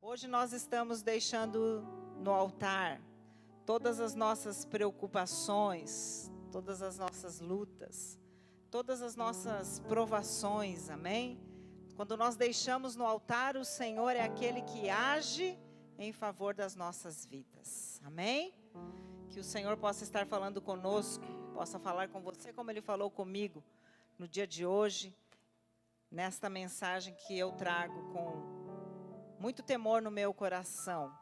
Hoje nós estamos deixando no altar todas as nossas preocupações, todas as nossas lutas, todas as nossas provações, amém? Quando nós deixamos no altar, o Senhor é aquele que age em favor das nossas vidas, amém? Que o Senhor possa estar falando conosco, possa falar com você como Ele falou comigo no dia de hoje, nesta mensagem que eu trago com muito temor no meu coração.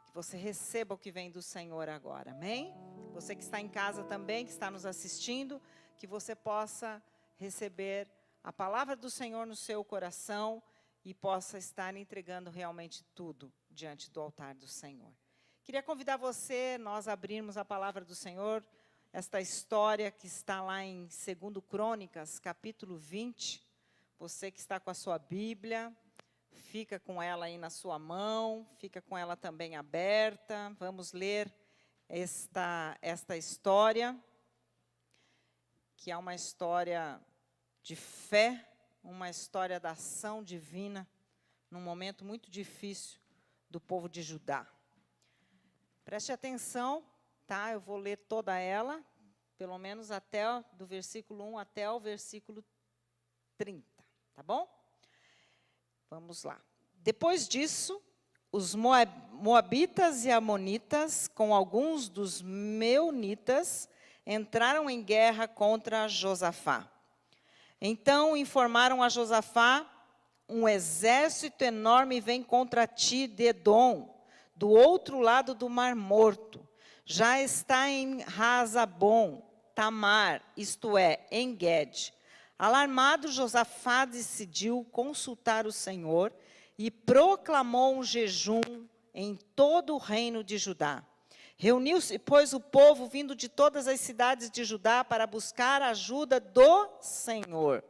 Que você receba o que vem do Senhor agora, amém? Você que está em casa também, que está nos assistindo, que você possa receber a palavra do Senhor no seu coração e possa estar entregando realmente tudo diante do altar do Senhor. Queria convidar você, nós abrirmos a palavra do Senhor, esta história que está lá em 2 Crônicas, capítulo 20. Você que está com a sua Bíblia, fica com ela aí na sua mão, fica com ela também aberta. Vamos ler esta história, que é uma história de fé, uma história da ação divina, num momento muito difícil do povo de Judá. Preste atenção, tá? Eu vou ler toda ela, pelo menos até do versículo 1 até o versículo 30, tá bom? Vamos lá. Depois disso, os moabitas e amonitas, com alguns dos meunitas, entraram em guerra contra Josafá. Então informaram a Josafá: um exército enorme vem contra ti de Edom, do outro lado do Mar Morto. Já está em Razabom, Tamar, isto é, em Guede. Alarmado, Josafá decidiu consultar o Senhor e proclamou um jejum em todo o reino de Judá. Reuniu-se, pois, o povo vindo de todas as cidades de Judá para buscar a ajuda do Senhor.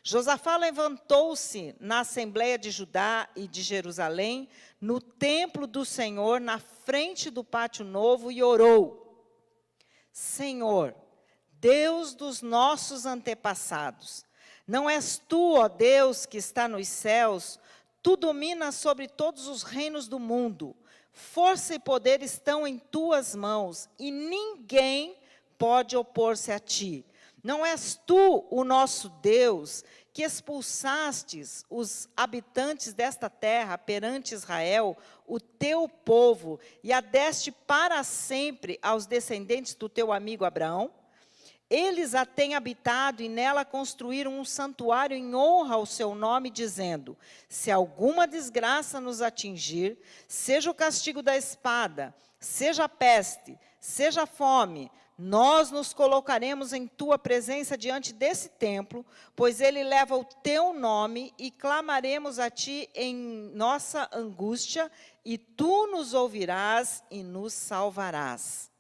Josafá levantou-se na Assembleia de Judá e de Jerusalém, no templo do Senhor, na frente do pátio novo, e orou: Senhor, Deus dos nossos antepassados, não és tu, ó Deus, que está nos céus? Tu dominas sobre todos os reinos do mundo. Força e poder estão em tuas mãos, e ninguém pode opor-se a ti. Não és tu, o nosso Deus, que expulsastes os habitantes desta terra perante Israel, o teu povo, e a deste para sempre aos descendentes do teu amigo Abraão? Eles a têm habitado e nela construíram um santuário em honra ao seu nome, dizendo: se alguma desgraça nos atingir, seja o castigo da espada, seja a peste, seja a fome, nós nos colocaremos em tua presença diante desse templo, pois ele leva o teu nome, e clamaremos a ti em nossa angústia, e tu nos ouvirás e nos salvarás.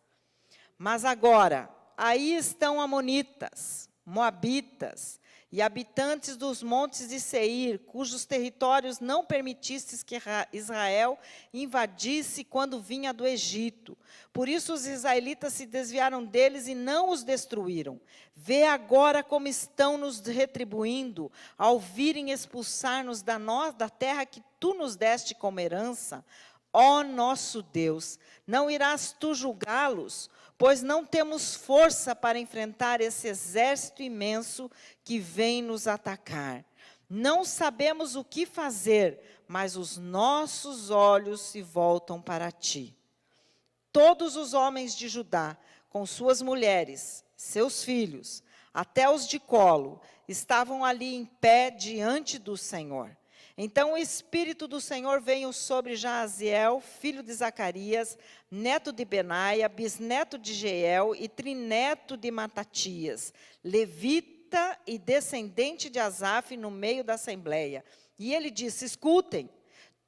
Mas agora, aí estão amonitas, moabitas e habitantes dos montes de Seir, cujos territórios não permitistes que Israel invadisse quando vinha do Egito. Por isso os israelitas se desviaram deles e não os destruíram. Vê agora como estão nos retribuindo, ao virem expulsar-nos da terra que tu nos deste como herança. Ó nosso Deus, não irás tu julgá-los? Pois não temos força para enfrentar esse exército imenso que vem nos atacar. Não sabemos o que fazer, mas os nossos olhos se voltam para ti. Todos os homens de Judá, com suas mulheres, seus filhos, até os de colo, estavam ali em pé diante do Senhor. Então o Espírito do Senhor veio sobre Jaaziel, filho de Zacarias, neto de Benaia, bisneto de Jeiel e trineto de Matatias, levita e descendente de Asaf, no meio da assembleia. E ele disse: escutem,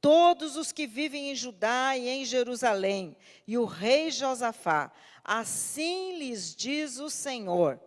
todos os que vivem em Judá e em Jerusalém, e o rei Josafá, assim lhes diz o Senhor: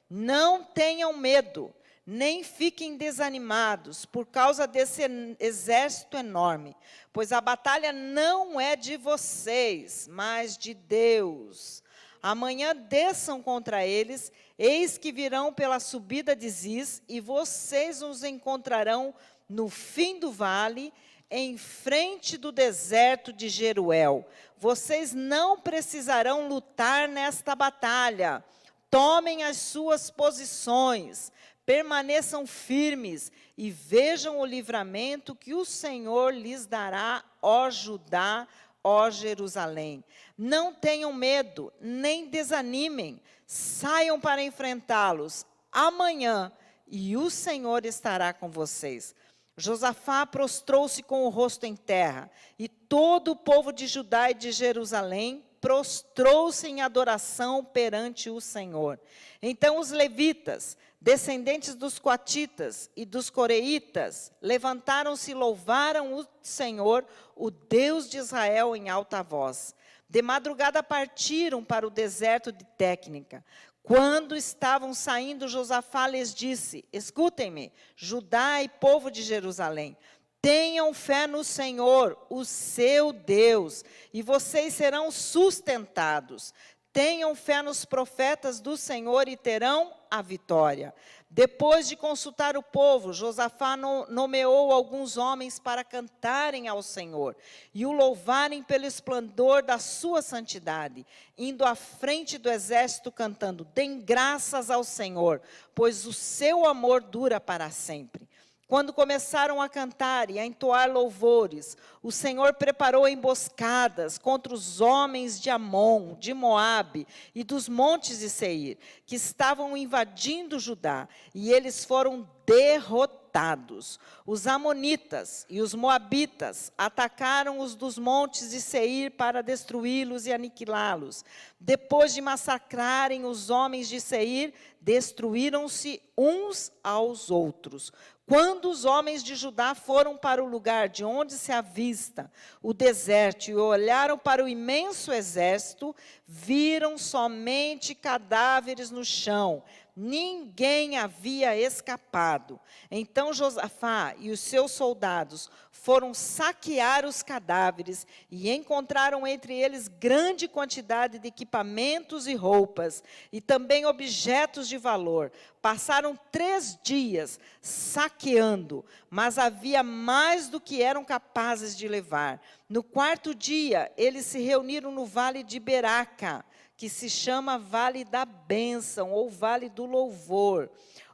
não tenham medo, nem fiquem desanimados por causa desse exército enorme, pois a batalha não é de vocês, mas de Deus. Amanhã desçam contra eles, eis que virão pela subida de Ziz, e vocês os encontrarão no fim do vale, em frente do deserto de Jeruel. Vocês não precisarão lutar nesta batalha. Tomem as suas posições, permaneçam firmes e vejam o livramento que o Senhor lhes dará, ó Judá, ó Jerusalém. Não tenham medo, nem desanimem, saiam para enfrentá-los amanhã, e o Senhor estará com vocês. Josafá prostrou-se com o rosto em terra, e todo o povo de Judá e de Jerusalém prostrou-se em adoração perante o Senhor. Então os levitas, descendentes dos coatitas e dos coreitas, levantaram-se e louvaram o Senhor, o Deus de Israel, em alta voz. De madrugada partiram para o deserto de Técnica. Quando estavam saindo, Josafá lhes disse: escutem-me, Judá e povo de Jerusalém, tenham fé no Senhor, o seu Deus, e vocês serão sustentados. Tenham fé nos profetas do Senhor e terão a vitória. Depois de consultar o povo, Josafá nomeou alguns homens para cantarem ao Senhor e o louvarem pelo esplendor da sua santidade, indo à frente do exército cantando: deem graças ao Senhor, pois o seu amor dura para sempre. Quando começaram a cantar e a entoar louvores, o Senhor preparou emboscadas contra os homens de Amon, de Moabe e dos montes de Seir, que estavam invadindo Judá, e eles foram derrotados. Os amonitas e os moabitas atacaram os dos montes de Seir para destruí-los e aniquilá-los. Depois de massacrarem os homens de Seir, destruíram-se uns aos outros. Quando os homens de Judá foram para o lugar de onde se avista o deserto e olharam para o imenso exército, viram somente cadáveres no chão. Ninguém havia escapado. Então Josafá e os seus soldados foram saquear os cadáveres e encontraram entre eles grande quantidade de equipamentos e roupas, e também objetos de valor. Passaram 3 dias saqueando, mas havia mais do que eram capazes de levar. No 4º dia, eles se reuniram no vale de Beraca, que se chama Vale da Bênção, ou Vale do Louvor,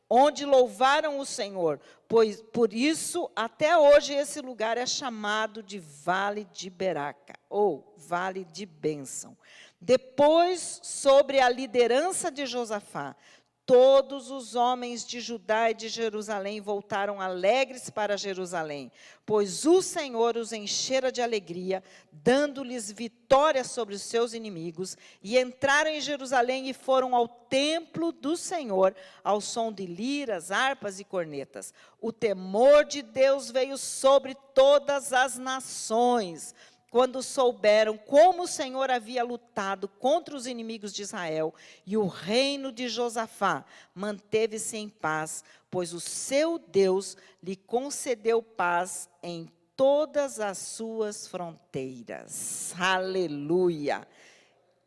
onde louvaram o Senhor, pois por isso até hoje esse lugar é chamado de Vale de Beraca, ou Vale de Bênção. Depois, sobre a liderança de Josafá, todos os homens de Judá e de Jerusalém voltaram alegres para Jerusalém, pois o Senhor os enchera de alegria, dando-lhes vitória sobre os seus inimigos, e entraram em Jerusalém e foram ao templo do Senhor, ao som de liras, harpas e cornetas. O temor de Deus veio sobre todas as nações, quando souberam como o Senhor havia lutado contra os inimigos de Israel, e o reino de Josafá manteve-se em paz, pois o seu Deus lhe concedeu paz em todas as suas fronteiras. Aleluia!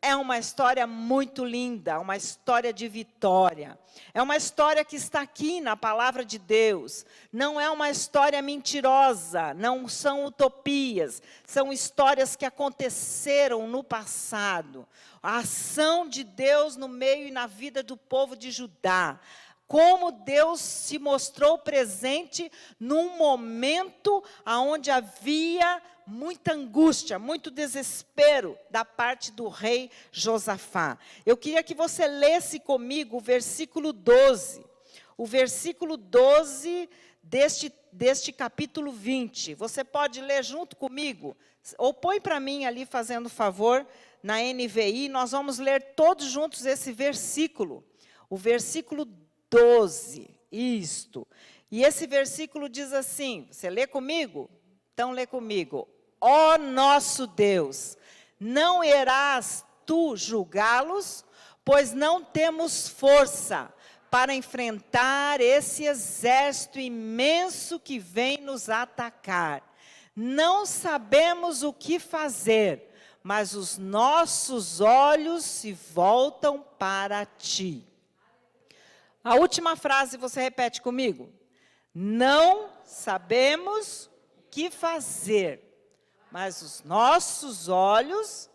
É uma história muito linda, uma história de vitória. É uma história que está aqui na palavra de Deus. Não é uma história mentirosa, não são utopias. São histórias que aconteceram no passado. A ação de Deus no meio e na vida do povo de Judá. Como Deus se mostrou presente num momento onde havia muita angústia, muito desespero da parte do rei Josafá. Eu queria que você lesse comigo o versículo 12. O versículo 12 deste capítulo 20. Você pode ler junto comigo? Ou põe para mim ali, fazendo favor, na NVI. Nós vamos ler todos juntos esse versículo. O versículo 12. Isto. E esse versículo diz assim, você lê comigo? Então lê comigo. Ó nosso Deus, não irás tu julgá-los, pois não temos força para enfrentar esse exército imenso que vem nos atacar. Não sabemos o que fazer, mas os nossos olhos se voltam para ti. A última frase você repete comigo. Não sabemos o que fazer, mas os nossos olhos...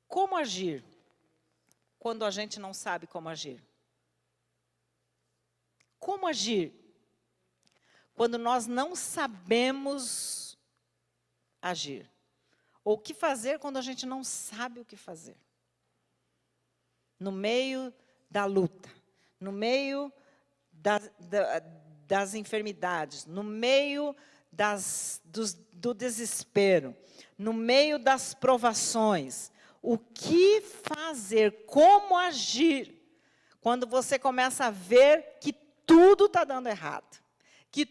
Como agir quando a gente não sabe como agir? Como agir quando nós não sabemos agir? Ou o que fazer quando a gente não sabe o que fazer? No meio da luta, no meio das enfermidades, no meio do desespero, no meio das provações. O que fazer, como agir, quando você começa a ver que tudo está dando errado, que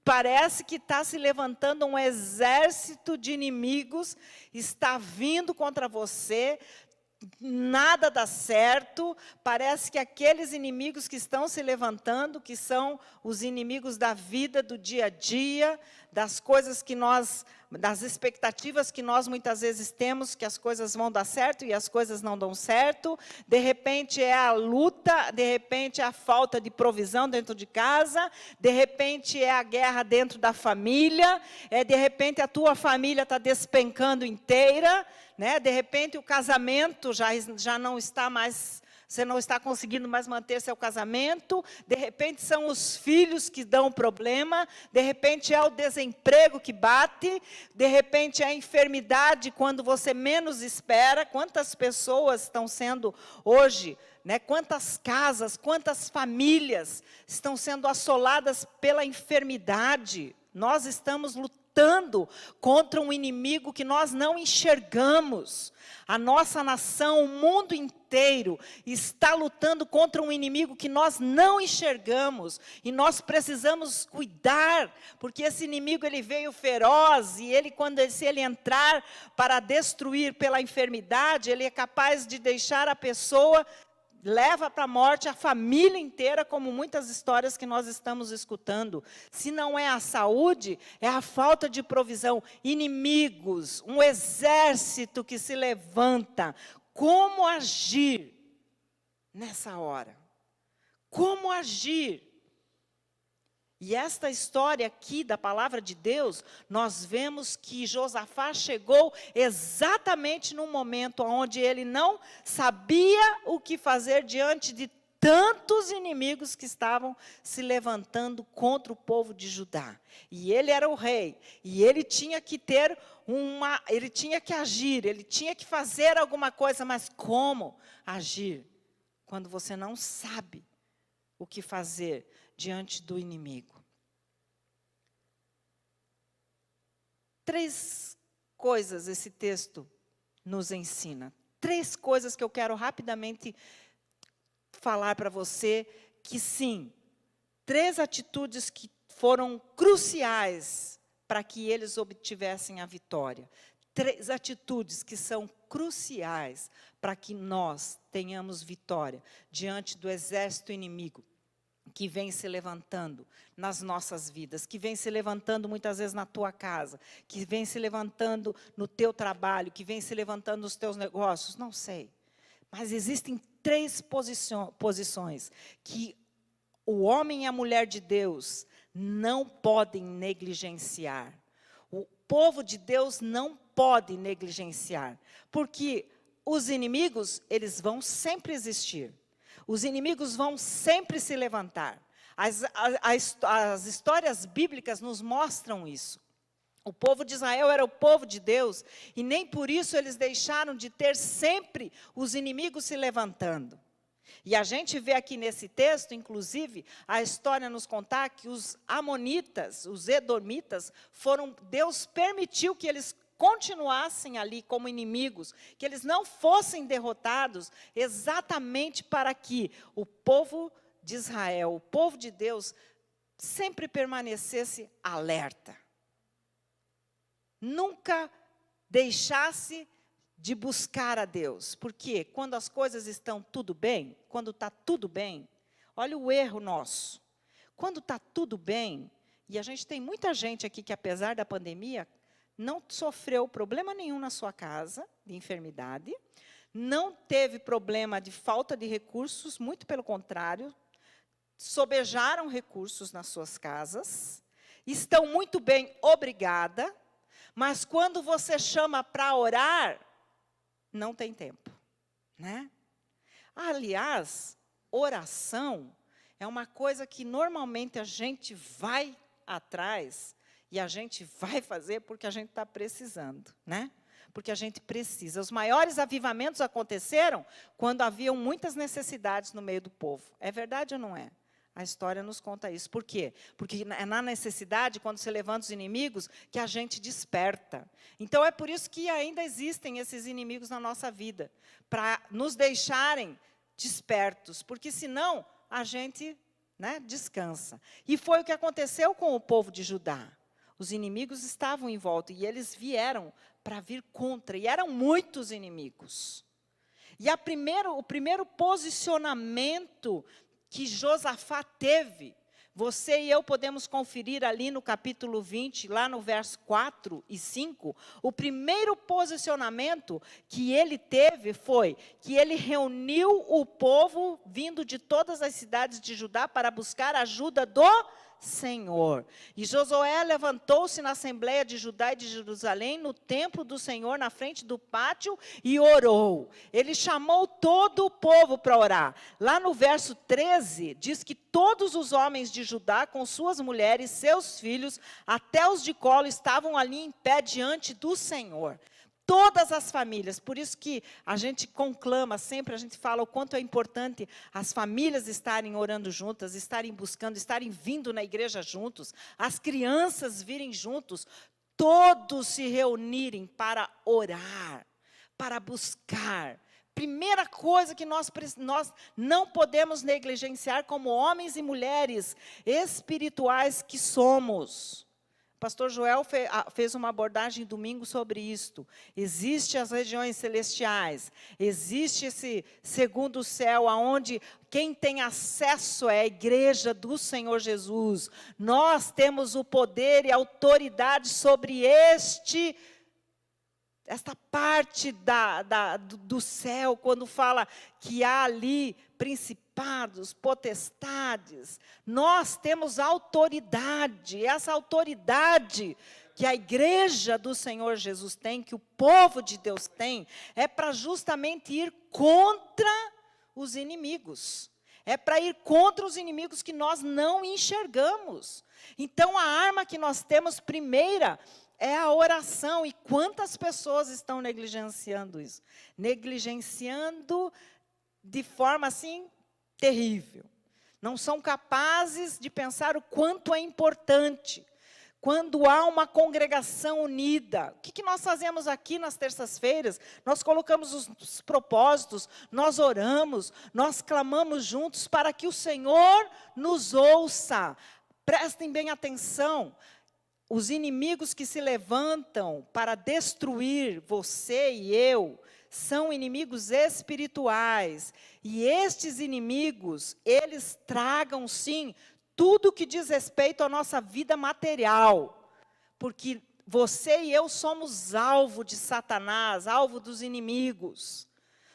parece que está se levantando um exército de inimigos, está vindo contra você, nada dá certo, parece que aqueles inimigos que estão se levantando, que são os inimigos da vida, do dia a dia, das coisas que nós, das expectativas que nós muitas vezes temos, que as coisas vão dar certo e as coisas não dão certo, de repente é a luta, de repente é a falta de provisão dentro de casa, de repente é a guerra dentro da família, de repente a tua família está despencando inteira, né? De repente o casamento já não está mais, você não está conseguindo mais manter seu casamento, de repente são os filhos que dão problema, de repente é o desemprego que bate, de repente é a enfermidade quando você menos espera. Quantas pessoas estão sendo hoje, né? Quantas casas, quantas famílias estão sendo assoladas pela enfermidade? Nós estamos lutando contra um inimigo que nós não enxergamos. A nossa nação, o mundo inteiro, está lutando contra um inimigo que nós não enxergamos. E nós precisamos cuidar, porque esse inimigo ele veio feroz, e se ele entrar para destruir pela enfermidade, ele é capaz de deixar a pessoa... leva para a morte a família inteira, como muitas histórias que nós estamos escutando. Se não é a saúde, é a falta de provisão. Inimigos, um exército que se levanta. Como agir nessa hora? Como agir? E esta história aqui da palavra de Deus, nós vemos que Josafá chegou exatamente no momento onde ele não sabia o que fazer diante de tantos inimigos que estavam se levantando contra o povo de Judá. E ele era o rei, e ele tinha que ele tinha que agir, ele tinha que fazer alguma coisa, mas como agir quando você não sabe o que fazer diante do inimigo? 3 coisas esse texto nos ensina. 3 coisas que eu quero rapidamente falar para você, que sim, 3 atitudes que foram cruciais para que eles obtivessem a vitória. 3 atitudes que são cruciais para que nós tenhamos vitória diante do exército inimigo que vem se levantando nas nossas vidas, que vem se levantando muitas vezes na tua casa, que vem se levantando no teu trabalho, que vem se levantando nos teus negócios, não sei. Mas existem 3 posições que o homem e a mulher de Deus não podem negligenciar. O povo de Deus não pode negligenciar, porque os inimigos, eles vão sempre existir. Os inimigos vão sempre se levantar. As histórias bíblicas nos mostram isso. O povo de Israel era o povo de Deus, e nem por isso eles deixaram de ter sempre os inimigos se levantando. E a gente vê aqui nesse texto, inclusive, a história nos contar que os amonitas, os edomitas, Deus permitiu que eles continuassem ali como inimigos, que eles não fossem derrotados, exatamente para que o povo de Israel, o povo de Deus, sempre permanecesse alerta. Nunca deixasse de buscar a Deus, porque quando as coisas estão tudo bem, quando está tudo bem, olha o erro nosso. Quando está tudo bem, e a gente tem muita gente aqui que, apesar da pandemia, não sofreu problema nenhum na sua casa, de enfermidade, não teve problema de falta de recursos, muito pelo contrário, sobejaram recursos nas suas casas, estão muito bem, obrigada, mas quando você chama para orar, não tem tempo, né? Aliás, oração é uma coisa que normalmente a gente vai atrás e a gente vai fazer porque a gente está precisando, né? Porque a gente precisa. Os maiores avivamentos aconteceram quando haviam muitas necessidades no meio do povo. É verdade ou não é? A história nos conta isso. Por quê? Porque é na necessidade, quando se levanta os inimigos, que a gente desperta. Então, é por isso que ainda existem esses inimigos na nossa vida, para nos deixarem despertos, porque senão a gente, né, descansa. E foi o que aconteceu com o povo de Judá. Os inimigos estavam em volta e eles vieram para vir contra, e eram muitos inimigos. E o primeiro posicionamento que Josafá teve, você e eu podemos conferir ali no capítulo 20, lá no verso 4 e 5, o primeiro posicionamento que ele teve foi que ele reuniu o povo vindo de todas as cidades de Judá para buscar a ajuda do Senhor. E Josué levantou-se na Assembleia de Judá e de Jerusalém, no templo do Senhor, na frente do pátio, e orou. Ele chamou todo o povo para orar. Lá no verso 13, diz que todos os homens de Judá, com suas mulheres, seus filhos, até os de colo, estavam ali em pé diante do Senhor. Todas as famílias, por isso que a gente conclama sempre, a gente fala o quanto é importante as famílias estarem orando juntas, estarem buscando, estarem vindo na igreja juntos, as crianças virem juntos, todos se reunirem para orar, para buscar. Primeira coisa que nós não podemos negligenciar como homens e mulheres espirituais que somos. Pastor Joel fez uma abordagem domingo sobre isto. Existem as regiões celestiais, existe esse segundo céu, onde quem tem acesso é a igreja do Senhor Jesus. Nós temos o poder e autoridade sobre esta parte do céu, quando fala que há ali principados, potestades, nós temos autoridade, essa autoridade que a igreja do Senhor Jesus tem, que o povo de Deus tem, é para justamente ir contra os inimigos, é para ir contra os inimigos que nós não enxergamos. Então, a arma que nós temos primeira é a oração. E quantas pessoas estão negligenciando isso? Negligenciando de forma assim terrível. Não são capazes de pensar o quanto é importante. Quando há uma congregação unida, o que nós fazemos aqui nas terças-feiras? Nós colocamos os propósitos, nós oramos, nós clamamos juntos para que o Senhor nos ouça. Prestem bem atenção. Os inimigos que se levantam para destruir você e eu, são inimigos espirituais. E estes inimigos, eles tragam, sim, tudo que diz respeito à nossa vida material. Porque você e eu somos alvo de Satanás, alvo dos inimigos.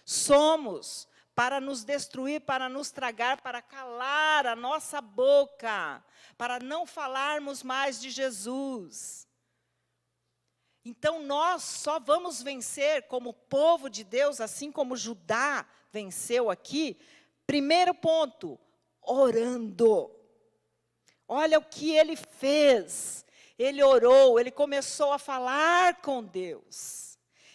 Somos para nos destruir, para nos tragar, para calar a nossa boca, para não falarmos mais de Jesus. Então, nós só vamos vencer como povo de Deus, assim como Judá venceu aqui. Primeiro ponto, orando. Olha o que ele fez. Ele orou, ele começou a falar com Deus.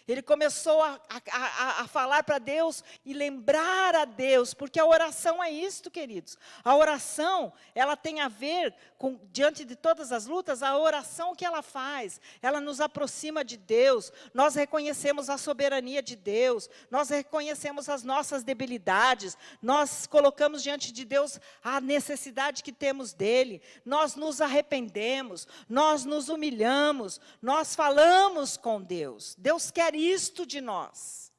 Ele começou a falar para Deus e lembrar a Deus, porque a oração é isto, queridos. A oração, ela tem a ver com, diante de todas as lutas, a oração que ela faz, ela nos aproxima de Deus, nós reconhecemos a soberania de Deus, nós reconhecemos as nossas debilidades, nós colocamos diante de Deus a necessidade que temos dEle, nós nos arrependemos, nós nos humilhamos, nós falamos com Deus. Deus quer isto de nós.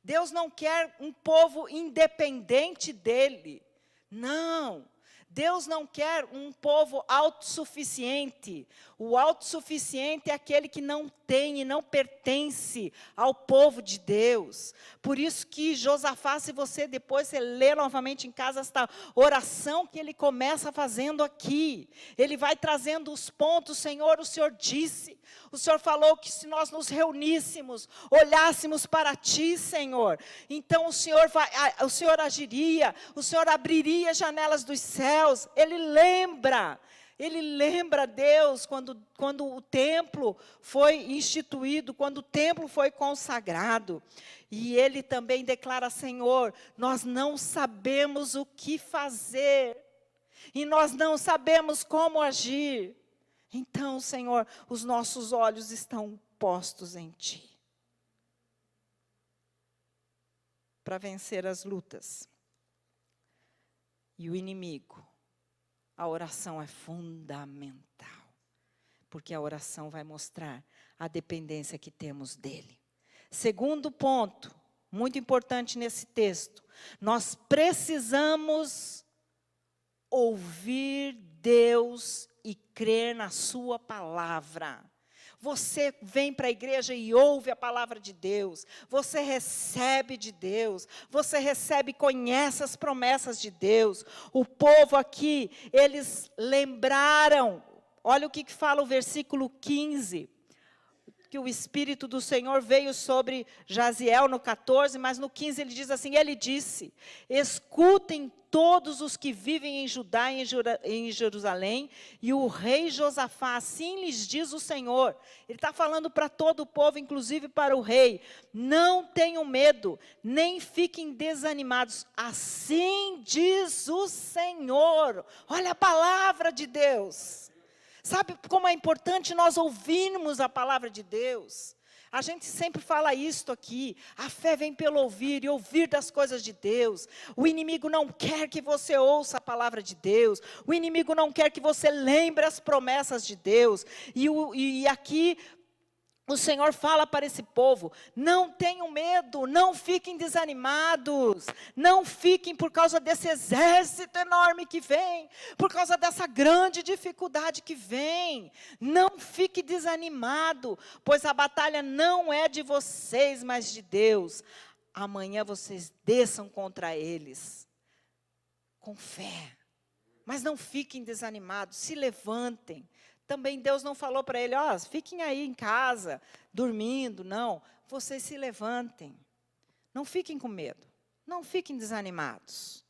Deus não quer um povo independente dEle. Não. Deus não quer um povo autossuficiente. O autossuficiente é aquele que não tem e não pertence ao povo de Deus. Por isso que Josafá, se você depois você lê novamente em casa esta oração que ele começa fazendo aqui, ele vai trazendo os pontos. Senhor, o Senhor disse, o Senhor falou que se nós nos reuníssemos, olhássemos para Ti, Senhor, então o Senhor agiria, o Senhor abriria janelas dos céus. Ele lembra Deus quando o templo foi instituído, quando o templo foi consagrado. E ele também declara: Senhor, nós não sabemos o que fazer, e nós não sabemos como agir. Então, Senhor, os nossos olhos estão postos em Ti, para vencer as lutas. E o inimigo, a oração é fundamental, porque a oração vai mostrar a dependência que temos dEle. Segundo ponto, muito importante nesse texto, nós precisamos ouvir Deus e crer na sua palavra. Você vem para a igreja e ouve a palavra de Deus, você recebe de Deus, você recebe e conhece as promessas de Deus. O povo aqui, eles lembraram, olha o que fala o versículo 15, que o Espírito do Senhor veio sobre Jaziel no 14, mas no 15 ele diz assim, ele disse: escutem todos os que vivem em Judá e em Jerusalém, e o rei Josafá, assim lhes diz o Senhor. Ele está falando para todo o povo, inclusive para o rei: não tenham medo, nem fiquem desanimados, assim diz o Senhor. Olha a palavra de Deus. Sabe como é importante nós ouvirmos a palavra de Deus? A gente sempre fala isto aqui, a fé vem pelo ouvir, e ouvir das coisas de Deus. O inimigo não quer que você ouça a palavra de Deus, o inimigo não quer que você lembre as promessas de Deus. E aqui o Senhor fala para esse povo: não tenham medo, não fiquem desanimados, não fiquem por causa desse exército enorme que vem, por causa dessa grande dificuldade que vem. Não fique desanimado, pois a batalha não é de vocês, mas de Deus. Amanhã vocês desçam contra eles, com fé, mas não fiquem desanimados, se levantem. Também Deus não falou para ele: ó, fiquem aí em casa, dormindo. Não, vocês se levantem. Não fiquem com medo. Não fiquem desanimados.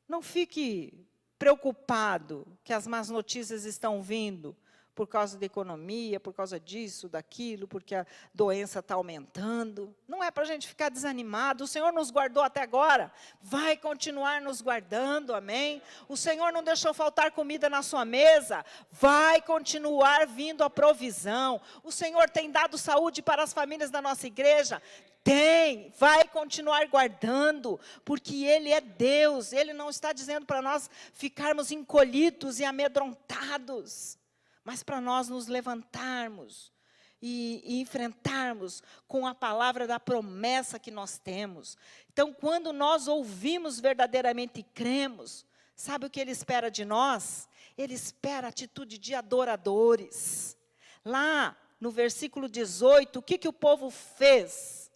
Não fique preocupado que as más notícias estão vindo por causa da economia, por causa disso, daquilo, porque a doença está aumentando. Não é para a gente ficar desanimado. O Senhor nos guardou até agora, vai continuar nos guardando, amém? O Senhor não deixou faltar comida na sua mesa, vai continuar vindo a provisão. O Senhor tem dado saúde para as famílias da nossa igreja? Tem, vai continuar guardando, porque Ele é Deus. Ele não está dizendo para nós ficarmos encolhidos e amedrontados, mas para nós nos levantarmos e enfrentarmos com a palavra da promessa que nós temos. Então, quando nós ouvimos verdadeiramente e cremos, sabe o que Ele espera de nós? Ele espera a atitude de adoradores. Lá no versículo 18, o que o povo fez?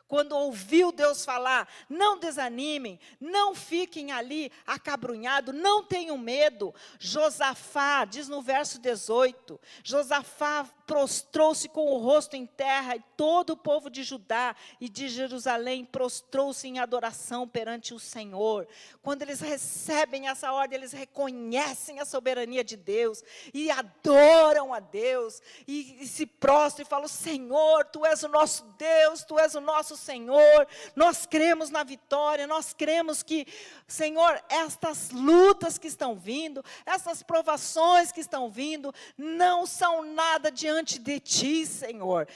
Quando ouviu Deus falar: não desanimem, não fiquem ali acabrunhados, não tenham medo. Josafá, diz no verso 18, Josafá prostrou-se com o rosto em terra, e todo o povo de Judá e de Jerusalém prostrou-se em adoração perante o Senhor. Quando eles recebem essa ordem, eles reconhecem a soberania de Deus, e adoram a Deus, e se prostram e falam: Senhor, Tu és o nosso Deus, Tu és o nosso Senhor, nós cremos na vitória, nós cremos que, Senhor, estas lutas que estão vindo, essas provações que estão vindo, não são nada diante de Ti, Senhor.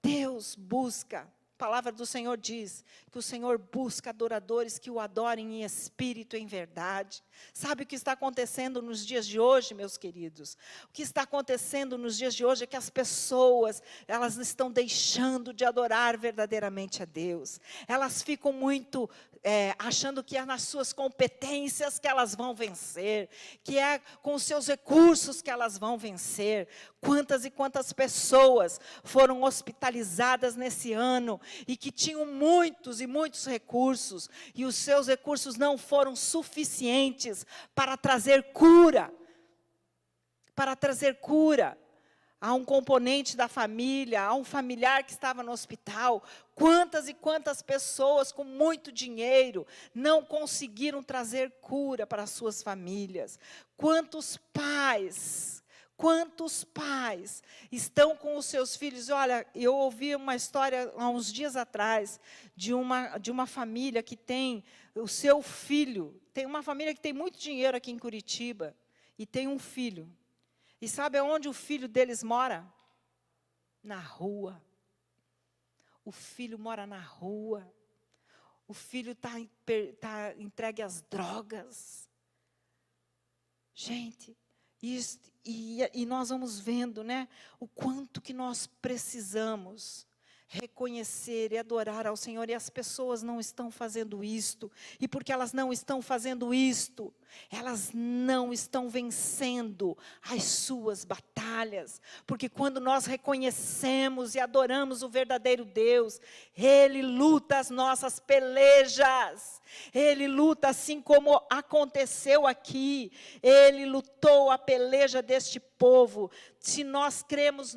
Deus busca, a palavra do Senhor diz que o Senhor busca adoradores que o adorem em espírito e em verdade. Sabe o que está acontecendo nos dias de hoje, meus queridos? O que está acontecendo nos dias de hoje é que as pessoas, elas estão deixando de adorar verdadeiramente a Deus. Elas ficam muito achando que é nas suas competências que elas vão vencer, que é com os seus recursos que elas vão vencer. Quantas e quantas pessoas foram hospitalizadas nesse ano e que tinham muitos e muitos recursos, e os seus recursos não foram suficientes para trazer cura. Para trazer cura a um componente da família, a um familiar que estava no hospital. Quantas e quantas pessoas com muito dinheiro não conseguiram trazer cura para as suas famílias? Quantos pais estão com os seus filhos? Olha, eu ouvi uma história há uns dias atrás de uma família que tem o seu filho, tem uma família que tem muito dinheiro aqui em Curitiba, e tem um filho. E sabe aonde o filho deles mora? Na rua. O filho mora na rua. O filho está entregue às drogas. Gente, e nós vamos vendo, né, o quanto que nós precisamos reconhecer e adorar ao Senhor, e as pessoas não estão fazendo isto, e porque elas não estão fazendo isto, elas não estão vencendo as suas batalhas, porque quando nós reconhecemos e adoramos o verdadeiro Deus, Ele luta as nossas pelejas, Ele luta assim como aconteceu aqui, Ele lutou a peleja deste povo. Se nós cremos,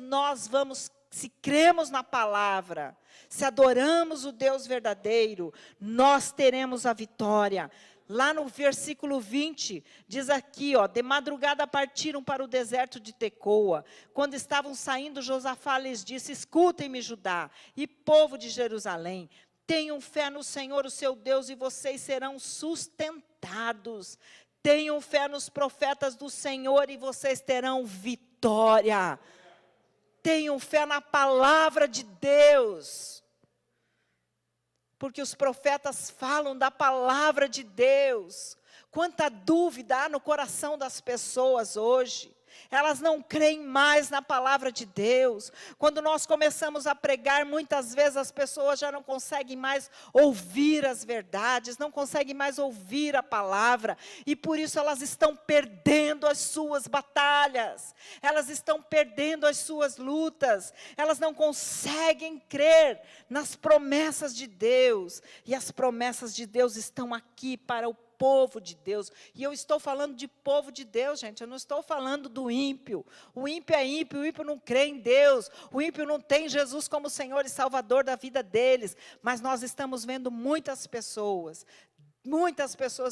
se cremos na palavra, se adoramos o Deus verdadeiro, nós teremos a vitória. Lá no versículo 20, diz aqui, de madrugada partiram para o deserto de Tecoa. Quando estavam saindo, Josafá lhes disse: escutem-me, Judá e povo de Jerusalém, tenham fé no Senhor, o seu Deus, e vocês serão sustentados. Tenham fé nos profetas do Senhor e vocês terão vitória. Tenham fé na palavra de Deus, porque os profetas falam da palavra de Deus. Quanta dúvida há no coração das pessoas hoje. Elas não creem mais na palavra de Deus. Quando nós começamos a pregar, muitas vezes as pessoas já não conseguem mais ouvir as verdades, não conseguem mais ouvir a palavra, e por isso elas estão perdendo as suas batalhas, elas estão perdendo as suas lutas, elas não conseguem crer nas promessas de Deus, e as promessas de Deus estão aqui para o povo de Deus. E eu estou falando de povo de Deus, gente. Eu não estou falando do ímpio. O ímpio é ímpio, o ímpio não crê em Deus. O ímpio não tem Jesus como Senhor e Salvador da vida deles. Mas nós estamos vendo muitas pessoas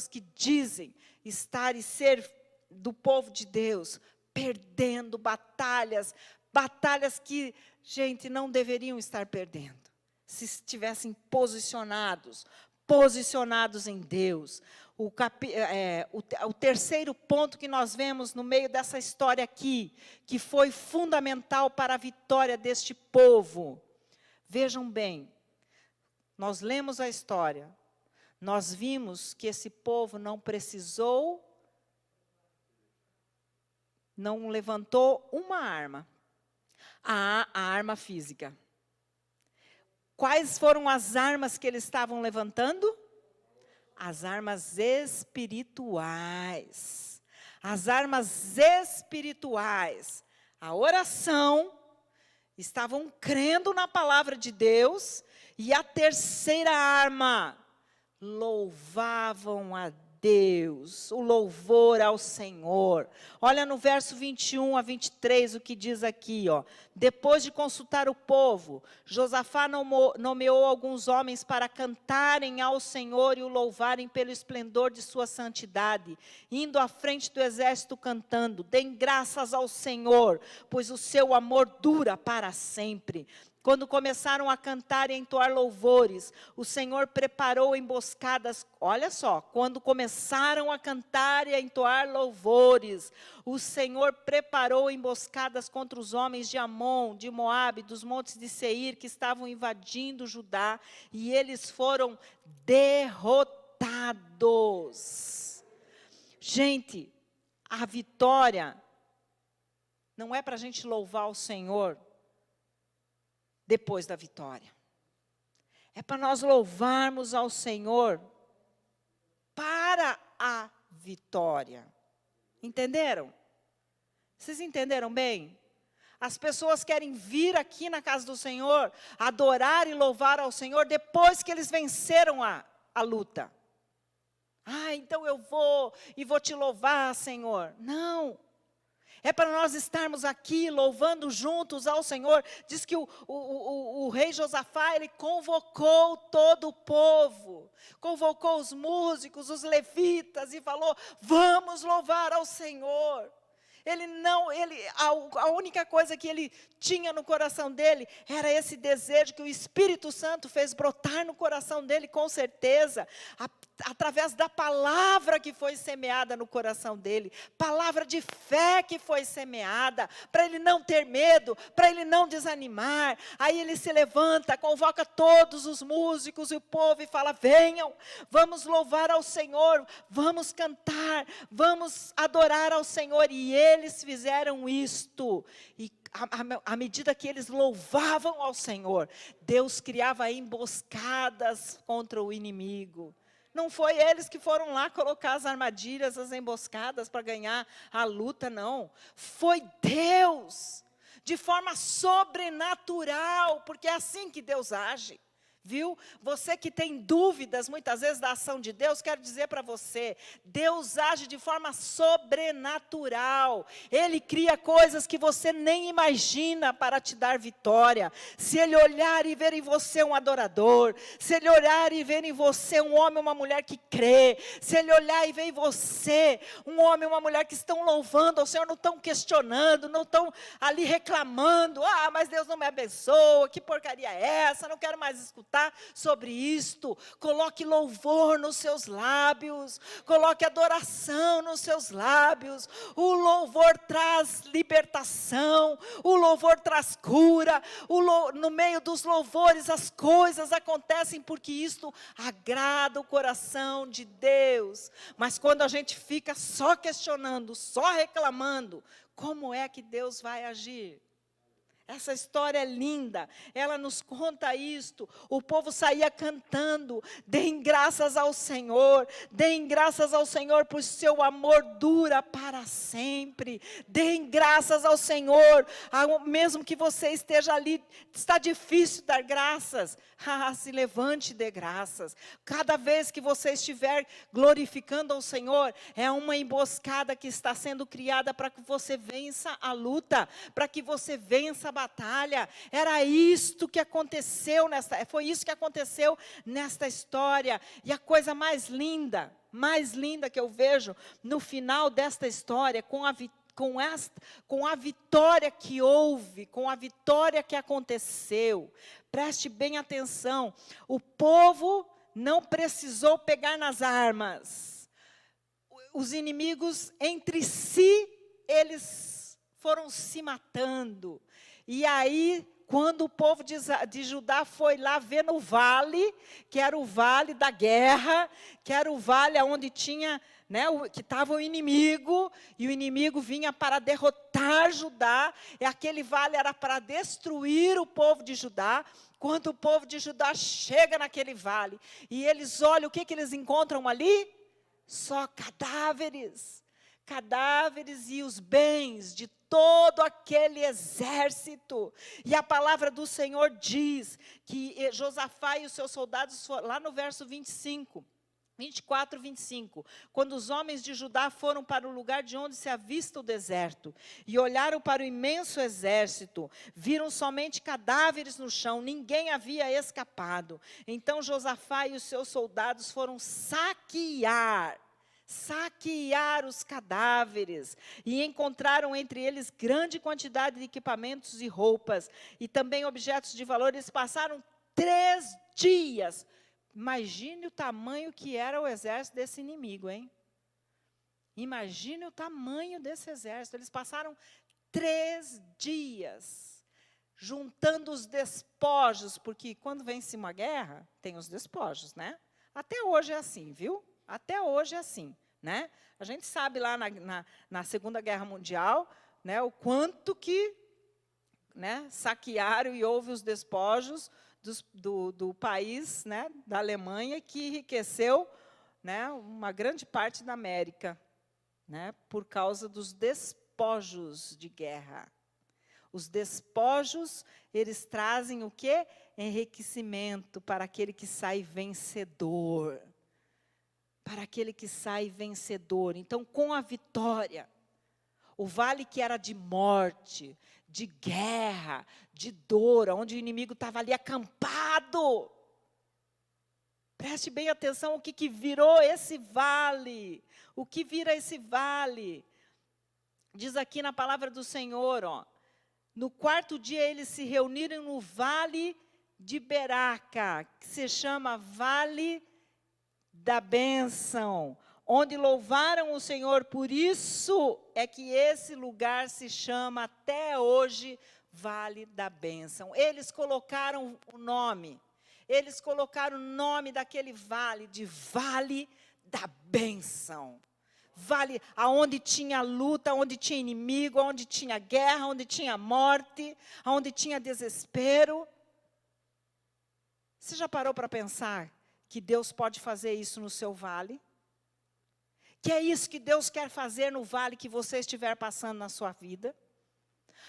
que dizem estar e ser do povo de Deus, perdendo batalhas que, gente, não deveriam estar perdendo, se estivessem posicionados em Deus. O terceiro ponto que nós vemos no meio dessa história aqui, que foi fundamental para a vitória deste povo. Vejam bem, nós lemos a história, nós vimos que esse povo não levantou uma arma, a arma física. Quais foram as armas que eles estavam levantando? As armas espirituais. As armas espirituais. A oração, estavam crendo na palavra de Deus. E a terceira arma, louvavam a Deus, o louvor ao Senhor. Olha no verso 21 a 23 o que diz aqui, Depois de consultar o povo, Josafá nomeou alguns homens para cantarem ao Senhor e o louvarem pelo esplendor de sua santidade, indo à frente do exército cantando: deem graças ao Senhor, pois o seu amor dura para sempre. Quando começaram a cantar e a entoar louvores, o Senhor preparou emboscadas. Olha só, quando começaram a cantar e a entoar louvores, o Senhor preparou emboscadas contra os homens de Amon, de Moabe, dos montes de Seir, que estavam invadindo Judá, e eles foram derrotados. Gente, a vitória não é para a gente louvar o Senhor depois da vitória. É para nós louvarmos ao Senhor para a vitória. Entenderam? Vocês entenderam bem? As pessoas querem vir aqui na casa do Senhor, adorar e louvar ao Senhor depois que eles venceram a luta. Ah, então eu vou e vou te louvar, Senhor. Não. É para nós estarmos aqui louvando juntos ao Senhor. Diz que o rei Josafá, ele convocou todo o povo. Convocou os músicos, os levitas e falou, vamos louvar ao Senhor. A única coisa que ele tinha no coração dele era esse desejo que o Espírito Santo fez brotar no coração dele, com certeza, através da palavra que foi semeada no coração dele, palavra de fé que foi semeada, para ele não ter medo, para ele não desanimar. Aí ele se levanta, convoca todos os músicos e o povo e fala, venham, vamos louvar ao Senhor, vamos cantar, vamos adorar ao Senhor. E eles fizeram isto, e à medida que eles louvavam ao Senhor, Deus criava emboscadas contra o inimigo. Não foi eles que foram lá colocar as armadilhas, as emboscadas para ganhar a luta, não. Foi Deus, de forma sobrenatural, porque é assim que Deus age. Viu? Você que tem dúvidas muitas vezes da ação de Deus, quero dizer para você, Deus age de forma sobrenatural. Ele cria coisas que você nem imagina para te dar vitória. Se Ele olhar e ver em você um adorador, se Ele olhar e ver em você um homem ou uma mulher que crê, se Ele olhar e ver em você um homem ou uma mulher que estão louvando ao Senhor, não estão questionando, não estão ali reclamando, mas Deus não me abençoa, que porcaria é essa, não quero mais escutar sobre isto. Coloque louvor nos seus lábios, coloque adoração nos seus lábios. O louvor traz libertação, o louvor traz cura, no meio dos louvores as coisas acontecem, porque isto agrada o coração de Deus. Mas quando a gente fica só questionando, só reclamando, como é que Deus vai agir? Essa história é linda, ela nos conta isto. O povo saía cantando, deem graças ao Senhor, deem graças ao Senhor, pois seu amor dura para sempre. Deem graças ao Senhor, mesmo que você esteja ali, está difícil dar graças. Se levante e dê graças. Cada vez que você estiver glorificando ao Senhor, é uma emboscada que está sendo criada para que você vença a luta, para que você vença a batalha. Era isto que aconteceu foi isso que aconteceu nesta história. E a coisa mais linda que eu vejo no final desta história, com a vitória que houve, com a vitória que aconteceu. Preste bem atenção, o povo não precisou pegar nas armas. Os inimigos entre si, eles foram se matando. E aí, quando o povo de Judá foi lá ver no vale, que era o vale da guerra, que era o vale onde tinha, que estava o inimigo, e o inimigo vinha para derrotar Judá, e aquele vale era para destruir o povo de Judá. Quando o povo de Judá chega naquele vale, e eles olham, o que eles encontram ali? Só cadáveres. Cadáveres e os bens de todo aquele exército. E a palavra do Senhor diz que Josafá e os seus soldados, lá no verso 24, 25, quando os homens de Judá foram para o lugar de onde se avista o deserto, e olharam para o imenso exército, viram somente cadáveres no chão, ninguém havia escapado. Então Josafá e os seus soldados foram saquear os cadáveres, e encontraram entre eles grande quantidade de equipamentos e roupas, e também objetos de valor. Eles passaram 3 dias. Imagine o tamanho que era o exército desse inimigo, hein? Imagine o tamanho desse exército. Eles passaram 3 dias juntando os despojos, porque quando vence uma guerra, tem os despojos, né? Até hoje é assim, viu? Até hoje é assim, né? A gente sabe lá na Segunda Guerra Mundial, né, o quanto que, né, saquearam e houve os despojos do país, né, da Alemanha, que enriqueceu né, uma grande parte da América, né, por causa dos despojos de guerra. Os despojos, eles trazem o quê? Enriquecimento para aquele que sai vencedor. Para aquele que sai vencedor. Então, com a vitória, o vale que era de morte, de guerra, de dor, onde o inimigo estava ali acampado. Preste bem atenção o que virou esse vale. O que vira esse vale? Diz aqui na palavra do Senhor, ó. No quarto dia eles se reuniram no vale de Beraca, que se chama Vale da Bênção, onde louvaram o Senhor. Por isso é que esse lugar se chama até hoje Vale da Bênção. Eles colocaram o nome daquele vale de Vale da Bênção. Vale aonde tinha luta, onde tinha inimigo, onde tinha guerra, onde tinha morte, onde tinha desespero. Você já parou para pensar que Deus pode fazer isso no seu vale? Que é isso que Deus quer fazer no vale que você estiver passando na sua vida?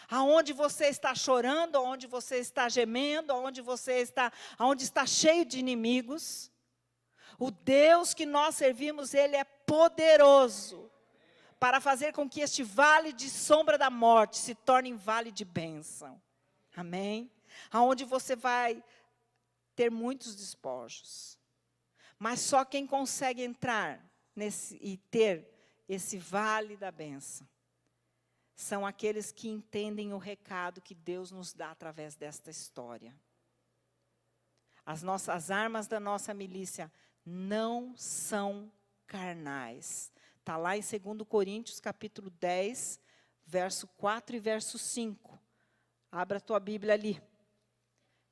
Aonde você está chorando, aonde você está gemendo, aonde está cheio de inimigos. O Deus que nós servimos, Ele é poderoso para fazer com que este vale de sombra da morte se torne vale de bênção. Amém? Aonde você vai ter muitos despojos. Mas só quem consegue entrar e ter esse vale da bênção são aqueles que entendem o recado que Deus nos dá através desta história. As armas da nossa milícia não são carnais. Está lá em 2 Coríntios, capítulo 10, verso 4 e verso 5. Abra a tua Bíblia ali.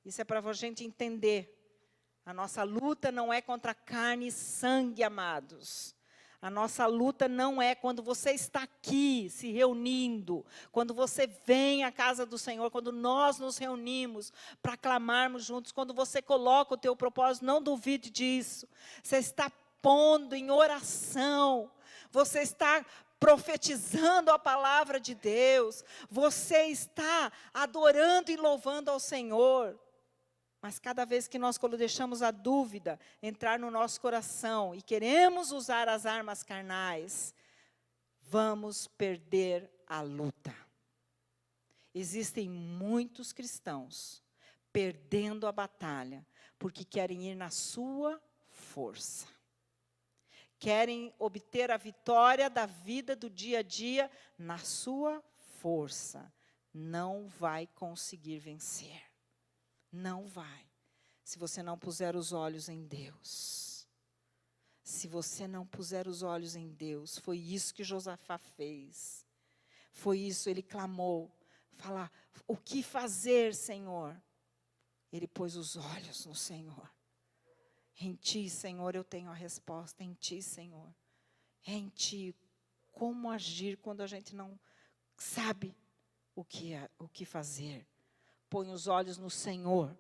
Isso é para a gente entender. A nossa luta não é contra carne e sangue, amados. A nossa luta não é quando você está aqui se reunindo, quando você vem à casa do Senhor, quando nós nos reunimos para clamarmos juntos, quando você coloca o teu propósito, não duvide disso. Você está pondo em oração, você está profetizando a palavra de Deus, você está adorando e louvando ao Senhor. Mas cada vez que nós deixamos a dúvida entrar no nosso coração e queremos usar as armas carnais, vamos perder a luta. Existem muitos cristãos perdendo a batalha porque querem ir na sua força. Querem obter a vitória da vida do dia a dia na sua força. Não vai conseguir vencer. Não vai, se você não puser os olhos em Deus. Se você não puser os olhos em Deus, foi isso que Josafá fez. Foi isso, ele clamou, falar, o que fazer, Senhor? Ele pôs os olhos no Senhor. Em Ti, Senhor, eu tenho a resposta, em Ti, Senhor. Em Ti, como agir quando a gente não sabe o que fazer? Põe os olhos no Senhor.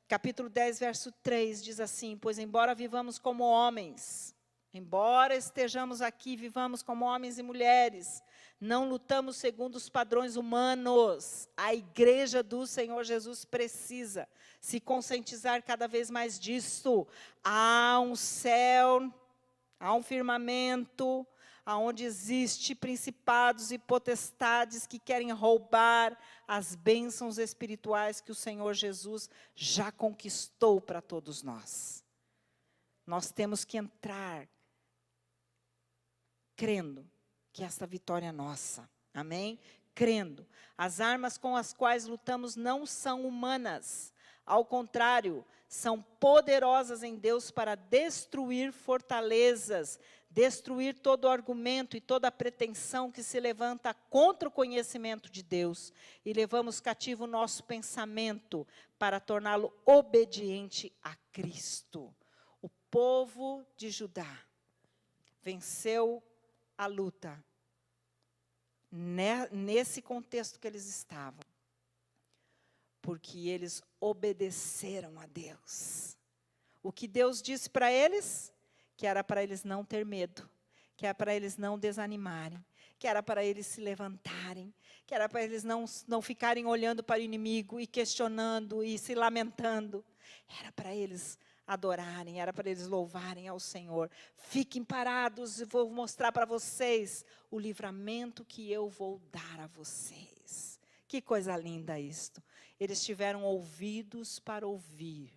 Capítulo 10, verso 3, diz assim, pois embora vivamos como homens, embora estejamos aqui, vivamos como homens e mulheres, não lutamos segundo os padrões humanos. A igreja do Senhor Jesus precisa se conscientizar cada vez mais disso. Há um céu, há um firmamento, aonde existe principados e potestades que querem roubar as bênçãos espirituais que o Senhor Jesus já conquistou para todos nós. Nós temos que entrar crendo que esta vitória é nossa. Amém? Crendo. As armas com as quais lutamos não são humanas. Ao contrário, são poderosas em Deus para destruir fortalezas, destruir todo argumento e toda pretensão que se levanta contra o conhecimento de Deus. E levamos cativo o nosso pensamento para torná-lo obediente a Cristo. O povo de Judá venceu a luta nesse contexto que eles estavam, porque eles obedeceram a Deus. O que Deus disse para eles? Que era para eles não ter medo, que era para eles não desanimarem, que era para eles se levantarem, que era para eles não ficarem olhando para o inimigo e questionando e se lamentando. Era para eles adorarem, era para eles louvarem ao Senhor. Fiquem parados e vou mostrar para vocês o livramento que eu vou dar a vocês. Que coisa linda isto. Eles tiveram ouvidos para ouvir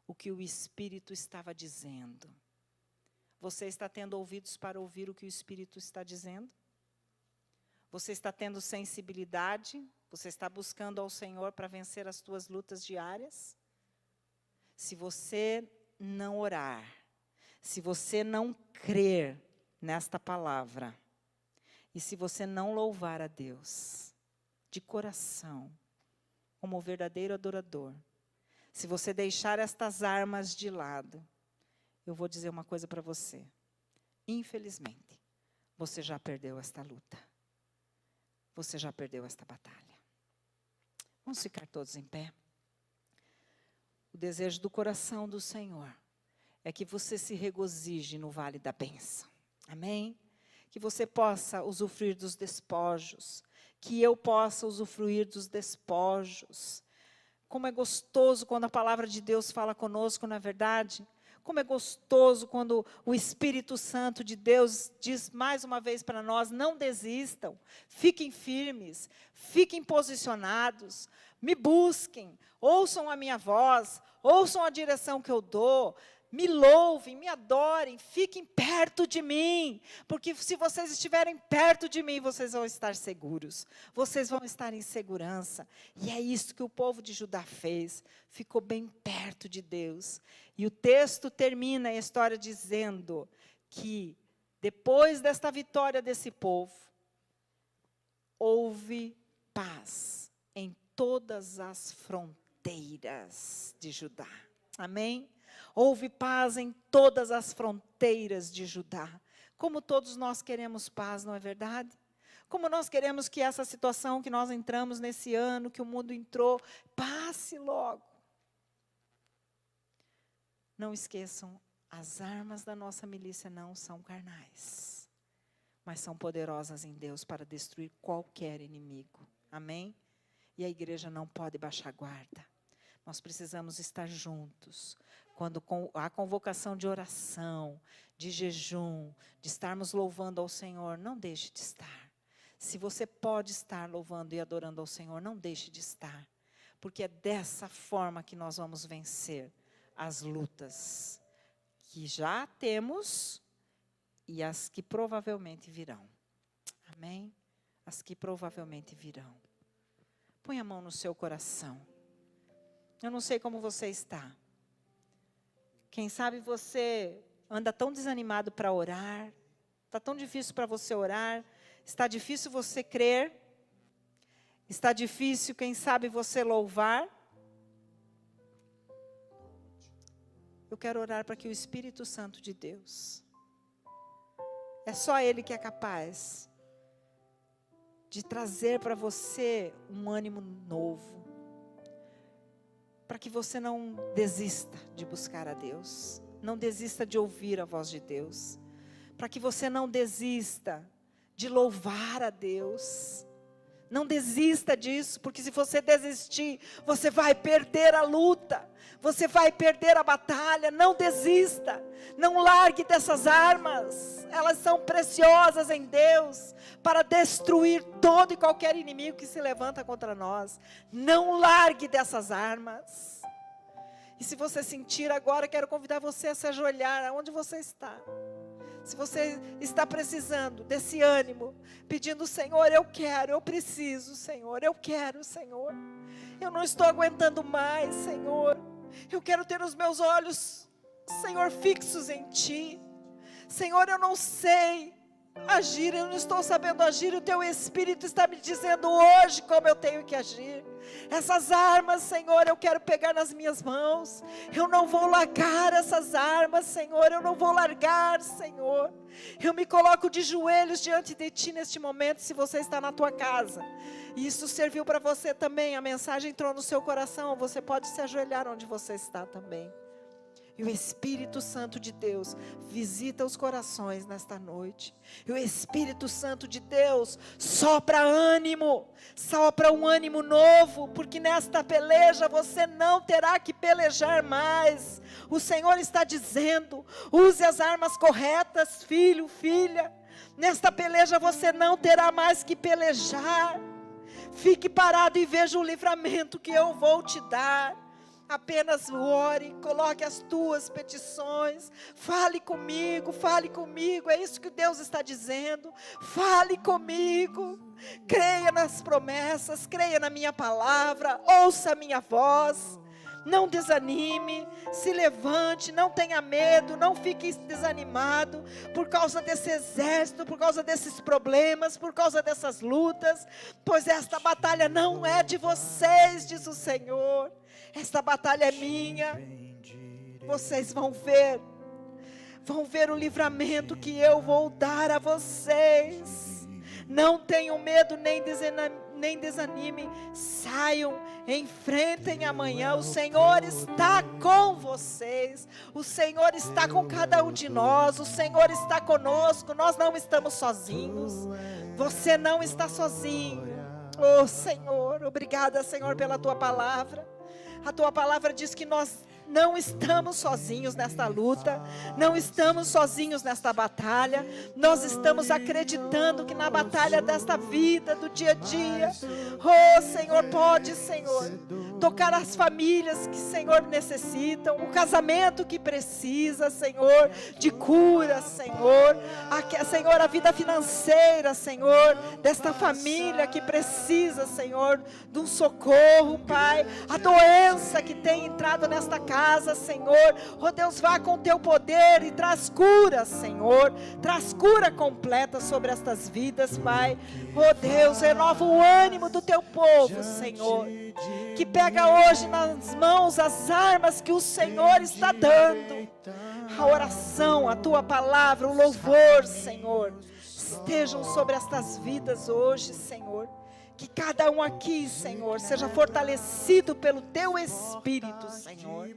o que o Espírito estava dizendo. Você está tendo ouvidos para ouvir o que o Espírito está dizendo? Você está tendo sensibilidade? Você está buscando ao Senhor para vencer as tuas lutas diárias? Se você não orar, se você não crer nesta palavra, e se você não louvar a Deus de coração, como o verdadeiro adorador, se você deixar estas armas de lado, eu vou dizer uma coisa para você. Infelizmente, você já perdeu esta luta. Você já perdeu esta batalha. Vamos ficar todos em pé. O desejo do coração do Senhor é que você se regozije no vale da bênção. Amém? Que você possa usufruir dos despojos. Que eu possa usufruir dos despojos. Como é gostoso quando a palavra de Deus fala conosco, não é verdade? Como é gostoso quando o Espírito Santo de Deus diz mais uma vez para nós, não desistam, fiquem firmes, fiquem posicionados, me busquem, ouçam a minha voz, ouçam a direção que eu dou, me louvem, me adorem, fiquem perto de mim, porque se vocês estiverem perto de mim, vocês vão estar seguros, vocês vão estar em segurança, e é isso que o povo de Judá fez, ficou bem perto de Deus, e o texto termina a história dizendo que, depois desta vitória desse povo, houve paz em todas as fronteiras de Judá, amém? Houve paz em todas as fronteiras de Judá. Como todos nós queremos paz, não é verdade? Como nós queremos que essa situação que nós entramos nesse ano, que o mundo entrou, passe logo. Não esqueçam, as armas da nossa milícia não são carnais, mas são poderosas em Deus para destruir qualquer inimigo. Amém? E a igreja não pode baixar guarda. Nós precisamos estar juntos. Quando há convocação de oração, de jejum, de estarmos louvando ao Senhor, não deixe de estar. Se você pode estar louvando e adorando ao Senhor, não deixe de estar. Porque é dessa forma que nós vamos vencer as lutas que já temos e as que provavelmente virão. Amém? As que provavelmente virão. Põe a mão no seu coração. Eu não sei como você está. Quem sabe você anda tão desanimado para orar. Está tão difícil para você orar. Está difícil você crer. Está difícil, quem sabe, você louvar. Eu quero orar para que o Espírito Santo de Deus, é só Ele que é capaz de trazer para você um ânimo novo, para que você não desista de buscar a Deus, não desista de ouvir a voz de Deus, para que você não desista de louvar a Deus. Não desista disso, porque se você desistir, você vai perder a luta, você vai perder a batalha. Não desista, não largue dessas armas, elas são preciosas em Deus, para destruir todo e qualquer inimigo que se levanta contra nós. Não largue dessas armas. E se você sentir agora, quero convidar você a se ajoelhar, aonde você está. Se você está precisando desse ânimo, pedindo, Senhor, eu quero, eu preciso, Senhor, eu quero, Senhor. Eu não estou aguentando mais, Senhor. Eu quero ter os meus olhos, Senhor, fixos em Ti. Senhor, eu não sei agir, eu não estou sabendo agir. O Teu Espírito está me dizendo hoje como eu tenho que agir. Essas armas, Senhor, eu quero pegar nas minhas mãos. Eu não vou largar essas armas, Senhor. Eu não vou largar, Senhor. Eu me coloco de joelhos diante de Ti neste momento, se você está na tua casa. E isso serviu para você também. A mensagem entrou no seu coração. Você pode se ajoelhar onde você está também. E o Espírito Santo de Deus visita os corações nesta noite. E o Espírito Santo de Deus sopra ânimo, sopra um ânimo novo, porque nesta peleja você não terá que pelejar mais. O Senhor está dizendo: use as armas corretas, filho, filha. Nesta peleja você não terá mais que pelejar. Fique parado e veja o livramento que eu vou te dar. Apenas ore, coloque as tuas petições, fale comigo, é isso que Deus está dizendo, fale comigo, creia nas promessas, creia na minha palavra, ouça a minha voz, não desanime, se levante, não tenha medo, não fique desanimado, por causa desse exército, por causa desses problemas, por causa dessas lutas, pois esta batalha não é de vocês, diz o Senhor. Esta batalha é minha. Vocês vão ver o livramento que eu vou dar a vocês. Não tenham medo, nem desanimem. Saiam, enfrentem amanhã. O Senhor está com vocês. O Senhor está com cada um de nós. O Senhor está conosco. Nós não estamos sozinhos. Você não está sozinho. Oh Senhor, obrigada, Senhor, pela tua palavra. A tua palavra diz que nós não estamos sozinhos nesta luta, não estamos sozinhos nesta batalha, nós estamos acreditando que na batalha desta vida, do dia a dia, oh Senhor, pode, Senhor, tocar as famílias que, Senhor, necessitam, o casamento que precisa, Senhor, de cura, Senhor, Senhor, a vida financeira, Senhor, desta família que precisa, Senhor, de um socorro, Pai, a doença que tem entrado nesta casa, Senhor, oh Deus, vá com o teu poder e traz cura, Senhor, traz cura completa sobre estas vidas, Pai, oh Deus, renova o ânimo do teu povo, Senhor, que pega hoje nas mãos as armas que o Senhor está dando, a oração, a tua palavra, o louvor, Senhor, estejam sobre estas vidas hoje, Senhor. Que cada um aqui, Senhor, seja fortalecido pelo Teu Espírito, Senhor.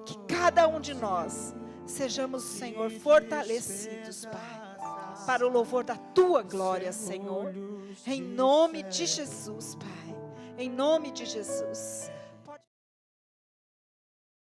Que cada um de nós sejamos, Senhor, fortalecidos, Pai, para o louvor da Tua glória, Senhor. Em nome de Jesus, Pai. Em nome de Jesus.